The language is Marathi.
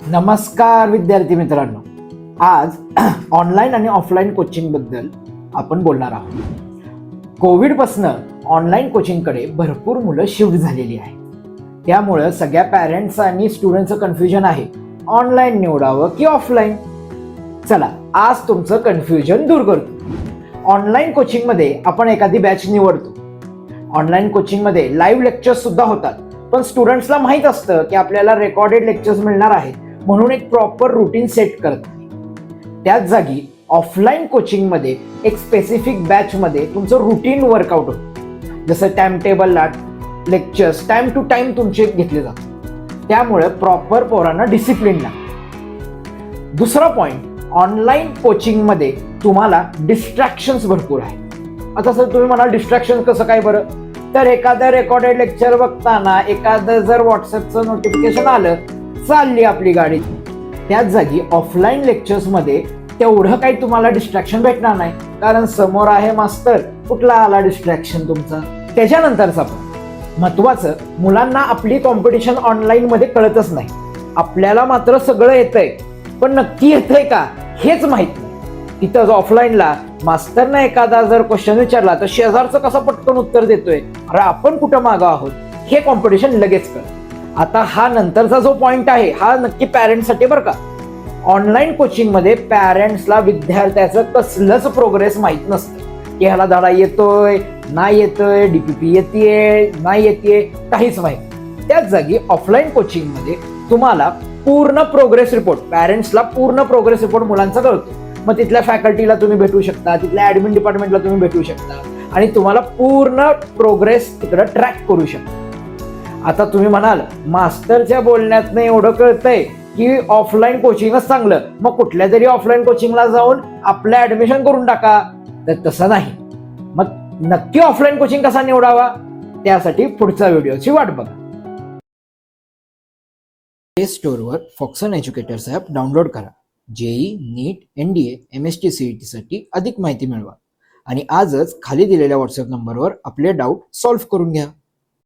नमस्कार विद्यार्थी मित्रांनो, आज ऑनलाईन आणि ऑफलाईन कोचिंग बद्दल आपण बोलणार आहोत. कोविडपासनं ऑनलाईन कोचिंगकडे भरपूर मुलं शिफ्ट झालेली आहेत. त्यामुळं सगळ्या पॅरेंट्स आणि स्टुडंटचं कन्फ्युजन आहे, ऑनलाईन निवडावं की ऑफलाईन. चला आज तुमचं कन्फ्युजन दूर करतो. ऑनलाईन कोचिंगमध्ये आपण एखादी बॅच निवडतो. ऑनलाईन कोचिंगमध्ये लाईव्ह लेक्चर्स सुद्धा होतात, पण स्टुडंट्सला माहीत असतं की आपल्याला रेकॉर्डेड लेक्चर्स मिळणार आहेत, म्हणून एक प्रॉपर रुटीन सेट करत नाही. त्याच जागी ऑफलाईन कोचिंगमध्ये एक स्पेसिफिक बॅचमध्ये तुमचं रुटीन वर्कआउट होतं. जसं टाइम टेबलला लेक्चर्स टाइम टू टाइम तुमचे घेतले जातात. त्यामुळे प्रॉपर पोरांना डिसिप्लिन लागतं. दुसरा पॉइंट, ऑनलाईन कोचिंगमध्ये तुम्हाला डिस्ट्रॅक्शन्स भरपूर आहेत. आता सर तुम्ही म्हणाल डिस्ट्रॅक्शन कसं काय बरं? तर एखादं रेकॉर्डेड लेक्चर बघताना एखादं जर व्हॉट्सअपचं नोटिफिकेशन आलं, चालली आपली गाडी. त्याच जागी ऑफलाईन लेक्चर्समध्ये तेवढं काही तुम्हाला डिस्ट्रॅक्शन भेटणार नाही, कारण समोर आहे मास्तर, कुठला आला डिस्ट्रॅक्शन तुमचा. त्याच्यानंतरचा पण महत्वाचं, मुलांना आपली कॉम्पिटिशन ऑनलाईनमध्ये कळतच नाही. आपल्याला मात्र सगळं येतंय, पण नक्की येतंय का हेच माहित नाही. तिथं ऑफलाईनला मास्तरनं एखादा जर क्वेश्चन विचारला तर शेजारचं कसं पटकन उत्तर देतोय, अरे आपण कुठं मागं आहोत, हे कॉम्पिटिशन लगेच कळतं. आता हा नंतरचा जो पॉइंट आहे हा नक्की पॅरेंट्ससाठी बरं का. ऑनलाईन कोचिंगमध्ये पॅरेंट्सला विद्यार्थ्याचं कसलंच प्रोग्रेस माहीत नसतं, की ह्याला धडा येतोय नाही येतोय, डीपीपी येतेय नाही येतेय, काहीच माहीत. त्याच जागी ऑफलाईन कोचिंगमध्ये तुम्हाला पूर्ण प्रोग्रेस रिपोर्ट, पॅरेंट्सला पूर्ण प्रोग्रेस रिपोर्ट मुलांचा कळतो. मग तिथल्या फॅकल्टीला तुम्ही भेटू शकता, तिथल्या ऍडमिन डिपार्टमेंटला तुम्ही भेटू शकता आणि तुम्हाला पूर्ण प्रोग्रेस तिकडं ट्रॅक करू शकता. आता तुम्ही म्हणाल मास्टरच्या बोलण्यातनं एवढं कळतंय की ऑफलाईन कोचिंगच चांगलं, मग कुठल्या तरी ऑफलाईन कोचिंगला जाऊन आपलं ऍडमिशन करून टाका. तर तसं नाही. मग नक्की ऑफलाईन कोचिंग कसा निवडावा, त्यासाठी पुढचा व्हिडिओची वाट बघा. प्ले स्टोअरवर फॉक्सन एज्युकेटर्स ॲप डाउनलोड करा. जेई, नीट, NDA, MST CET साठी अधिक माहिती मिळवा आणि आजच खाली दिलेल्या व्हॉट्सअप नंबरवर आपले डाऊट सॉल्व्ह करून घ्या.